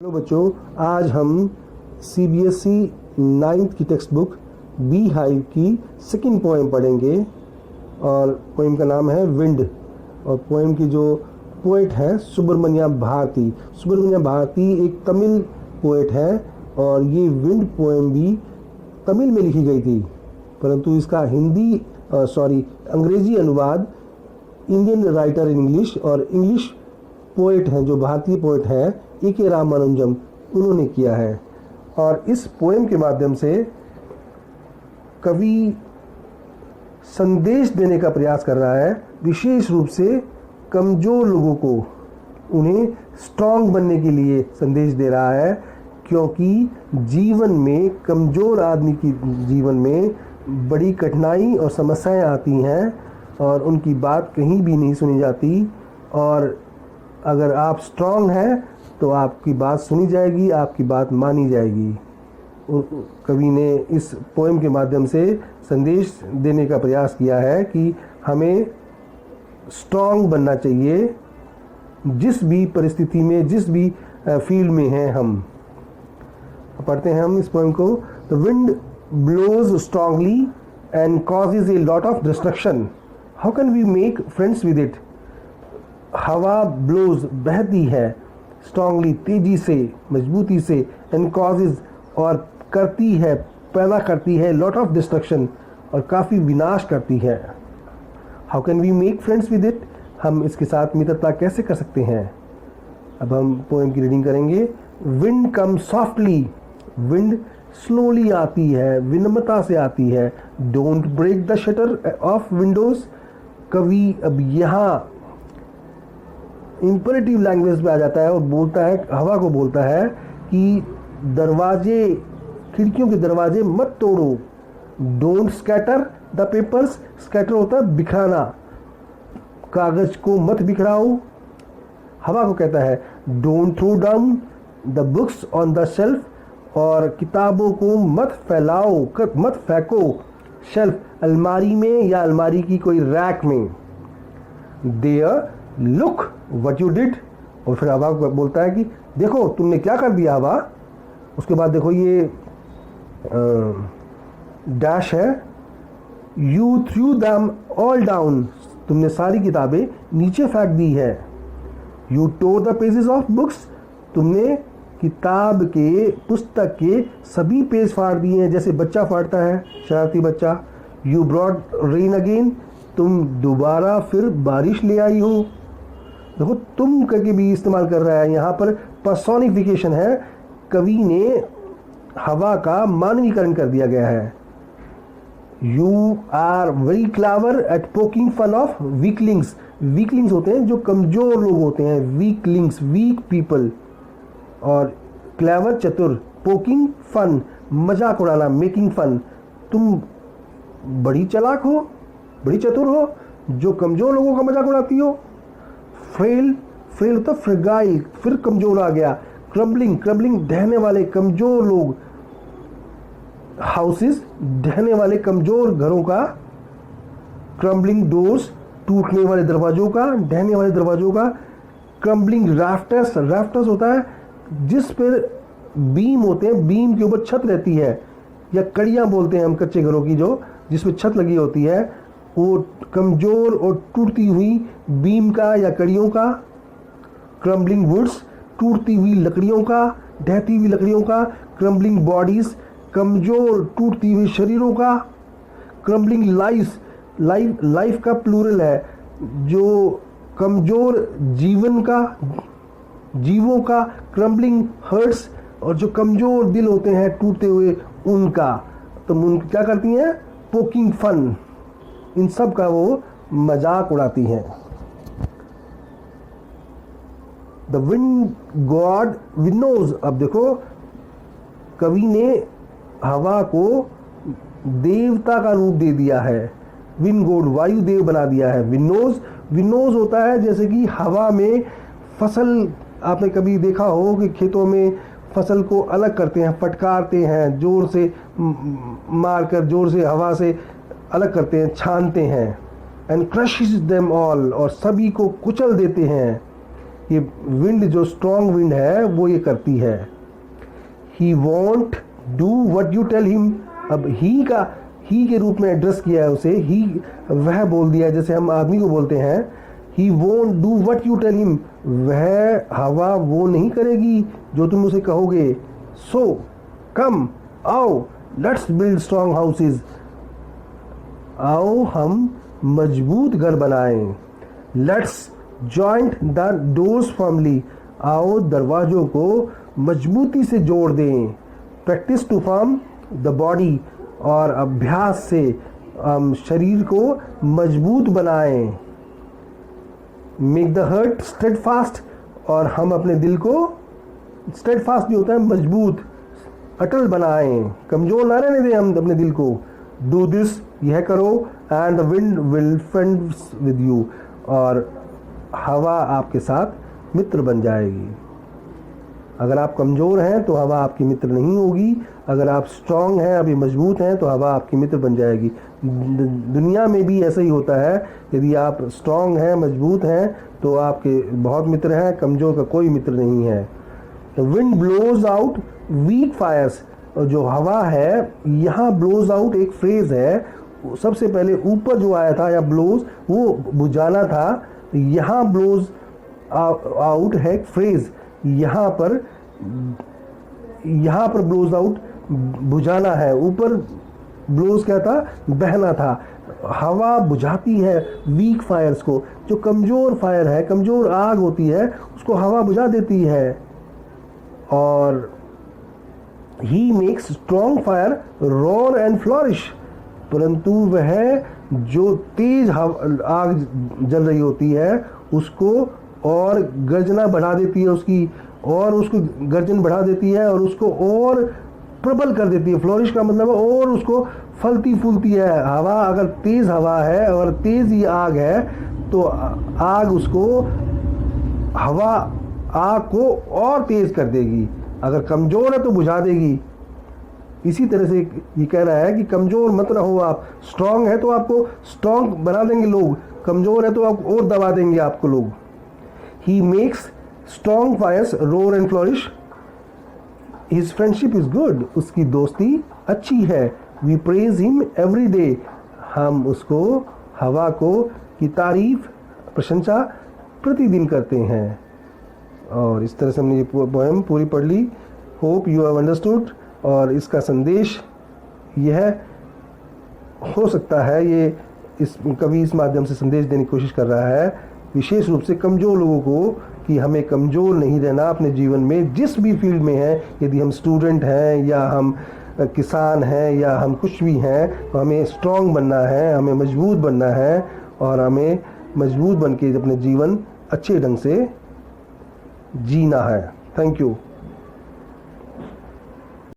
Hello बच्चों, आज हम सीबीएसई 9th की टेक्स्ट बुक बी हाइव की सेकंड पोएम पढ़ेंगे और पोएम का नाम है विंड। और पोएम की जो पोएट है सुब्रमण्या भारती। सुब्रमण्या भारती एक तमिल पोएट है और ये विंड पोएम भी तमिल में लिखी गई थी, परंतु इसका अंग्रेजी अनुवाद इंडियन राइटर इन इंग्लिश और इंग्लिश पोएट हैं जो भारतीय पोएट हैं ए.के. रामानुजम, उन्होंने किया है। और इस पोएम के माध्यम से कवि संदेश देने का प्रयास कर रहा है, विशेष रूप से कमज़ोर लोगों को, उन्हें स्ट्रांग बनने के लिए संदेश दे रहा है, क्योंकि जीवन में कमज़ोर आदमी की जीवन में बड़ी कठिनाई और समस्याएं आती हैं और उनकी बात कहीं भी नहीं सुनी जाती। और अगर आप स्ट्रांग हैं तो आपकी बात सुनी जाएगी, आपकी बात मानी जाएगी। कवि ने इस पोएम के माध्यम से संदेश देने का प्रयास किया है कि हमें स्ट्रांग बनना चाहिए जिस भी परिस्थिति में, जिस भी फील्ड में हैं हम। पढ़ते हैं हम इस पोएम को। The wind blows strongly and causes a lot of destruction, how can we make friends with it. हवा ब्लोज बहती है, स्ट्रांगली तेजी से, मजबूती से, एंड कॉजेज और करती है, पैदा करती है, लॉट ऑफ डिस्ट्रक्शन और काफ़ी विनाश करती है। How can we make friends with it, हम इसके साथ मित्रता कैसे कर सकते हैं। अब हम पोएम की रीडिंग करेंगे। Wind come softly, wind slowly आती है, विनम्रता से आती है। Don't break the shutter of windows. कवि अब यहाँ इंपरेटिव लैंग्वेज पे आ जाता है और बोलता है, हवा को बोलता है कि दरवाजे, खिड़कियों के दरवाजे मत तोड़ो। Don't scatter the papers, scatter होता है बिखराना, कागज को मत बिखराओ। हवा को कहता है don't throw down the books on the shelf, और किताबों को मत फैलाओ, मत फेंको शेल्फ, अलमारी में या अलमारी की कोई रैक में। There look what you did, और फिर हवा को बोलता है कि देखो तुमने क्या कर दिया हवा। उसके बाद देखो ये डैश है, you through them all down, तुमने सारी किताबें नीचे फेंक दी है। You tore the pages of books, तुमने किताब के, पुस्तक के सभी पेज फाड़ दिए हैं, जैसे बच्चा फाड़ता है, शरारती बच्चा। यू ब्रॉट रेन अगेन, तुम दोबारा फिर बारिश ले आई हो। देखो तुम करके भी इस्तेमाल कर रहा है, यहाँ पर पर्सोनिफिकेशन है। कवि ने हवा का मानवीकरण कर दिया गया है। You are very clever at poking fun of weaklings, weaklings होते हैं जो कमज़ोर लोग होते हैं, वीकलिंग्स, वीक पीपल। और क्लेवर चतुर, पोकिंग फन मजाक उड़ाना, मेकिंग फन। तुम बड़ी चालाक हो, बड़ी चतुर हो जो कमज़ोर लोगों का मजाक उड़ाती हो। फ्रेल, फ्रेल होता फ्रेगाइल, फिर कमज़ोर आ गया। क्रम्बलिंग, क्रम्बलिंग ढहने वाले कमज़ोर लोग। हाउसेस, ढहने वाले कमज़ोर घरों का। क्रम्बलिंग डोर्स, टूटने वाले दरवाजों का, ढहने वाले दरवाजों का। क्रम्बलिंग राफ्टर्स, राफ्टर्स होता है जिस पर बीम होते हैं, बीम के ऊपर छत रहती है, या कड़ियाँ बोलते हैं हम कच्चे घरों की, जो जिसमें छत लगी होती है, वो कमज़ोर और टूटती हुई बीम का या कड़ियों का। क्रम्बलिंग वुड्स, टूटती हुई लकड़ियों का, ढहती हुई लकड़ियों का। क्रम्बलिंग बॉडीज़, कमज़ोर टूटती हुई शरीरों का। क्रम्बलिंग लाइफ, लाइफ का प्लूरल है, जो कमज़ोर जीवन का, जीवों का। क्रम्बलिंग हर्ट्स, और जो कमज़ोर दिल होते हैं टूटते हुए, उनका। तो उन क्या करती हैं, पोकिंग फन, इन सब का वो मजाक उड़ाती हैं। द विंड गॉड विनोज, अब देखो कवि ने हवा को देवता का रूप दे दिया है, विंड गॉड वायु देव बना दिया है। विनोज, विनोज होता है जैसे कि हवा में फसल, आपने कभी देखा हो कि खेतों में फसल को अलग करते हैं, फटकारते हैं, जोर से मारकर, जोर से हवा से अलग करते हैं, छानते हैं। एंड क्रशेस देम ऑल, और सभी को कुचल देते हैं। ये विंड जो स्ट्रॉन्ग विंड है वो ये करती है। He won't do what you tell him. अब ही के रूप में एड्रेस किया है उसे, ही वह बोल दिया जैसे हम आदमी को बोलते हैं। He won't do what you tell him, वह हवा वो नहीं करेगी जो तुम उसे कहोगे। सो कम, आओ, लेट्स बिल्ड स्ट्रॉन्ग हाउसेज, आओ हम मजबूत घर बनाएं। Let's joint the doors firmly, आओ दरवाजों को मजबूती से जोड़ दें। Practice to form the body, और अभ्यास से शरीर को मजबूत बनाएं। मेक द हार्ट स्टेडफास्ट, और हम अपने दिल को, स्टेडफास्ट भी होता है मजबूत, अटल बनाएं, कमजोर ना रहने दें हम अपने दिल को। डू दिस, यह करो, and the wind will friends with you, और हवा आपके साथ मित्र बन जाएगी। अगर आप कमज़ोर हैं तो हवा आपकी मित्र नहीं होगी, अगर आप स्ट्रांग हैं, अभी मजबूत हैं, तो हवा आपकी मित्र बन जाएगी। दुनिया में भी ऐसा ही होता है, यदि आप स्ट्रांग हैं, मजबूत हैं, तो आपके बहुत मित्र हैं, कमज़ोर का कोई मित्र नहीं है। Wind blows out weak fires, और जो हवा है, यहाँ ब्लोज आउट एक फ्रेज है, सबसे पहले ऊपर जो आया था या ब्लोज वो बुझाना था, यहाँ ब्लोज आउट है एक फ्रेज, यहाँ पर ब्लोज आउट बुझाना है, ऊपर ब्लोज क्या था, बहना था। हवा बुझाती है वीक फायर्स को, जो कमज़ोर फायर है, कमज़ोर आग होती है, उसको हवा बुझा देती है। और ही makes strong fire roar and flourish, परंतु वह जो तेज आग जल रही होती है उसको और गर्जना बढ़ा देती है, उसकी और उसको गर्जन बढ़ा देती है और उसको और प्रबल कर देती है। फ्लोरिश का मतलब है और उसको फलती फूलती है। हवा अगर तेज हवा है और तेज ही आग है तो आग उसको, हवा आग को और तेज कर देगी, अगर कमज़ोर है तो बुझा देगी। इसी तरह से ये कह रहा है कि कमज़ोर मत रहो आप, स्ट्रांग है तो आपको स्ट्रांग बना देंगे लोग, कमज़ोर है तो आप और दबा देंगे आपको लोग। He makes strong fires roar and flourish, his friendship is good, उसकी दोस्ती अच्छी है। We praise him every day, हम उसको, हवा को की तारीफ, प्रशंसा प्रतिदिन करते हैं। और इस तरह से हमने ये पोएम पूरी पढ़ ली। Hope you have understood. और इसका संदेश यह हो सकता है, ये इस कवि इस माध्यम से संदेश देने की कोशिश कर रहा है विशेष रूप से कमज़ोर लोगों को, कि हमें कमज़ोर नहीं रहना अपने जीवन में, जिस भी फील्ड में है, यदि हम स्टूडेंट हैं या हम किसान हैं या हम कुछ भी हैं, तो हमें स्ट्रांग बनना है, हमें मजबूत बनना है और हमें मजबूत बन के अपने जीवन अच्छे ढंग से जीना है। Thank you.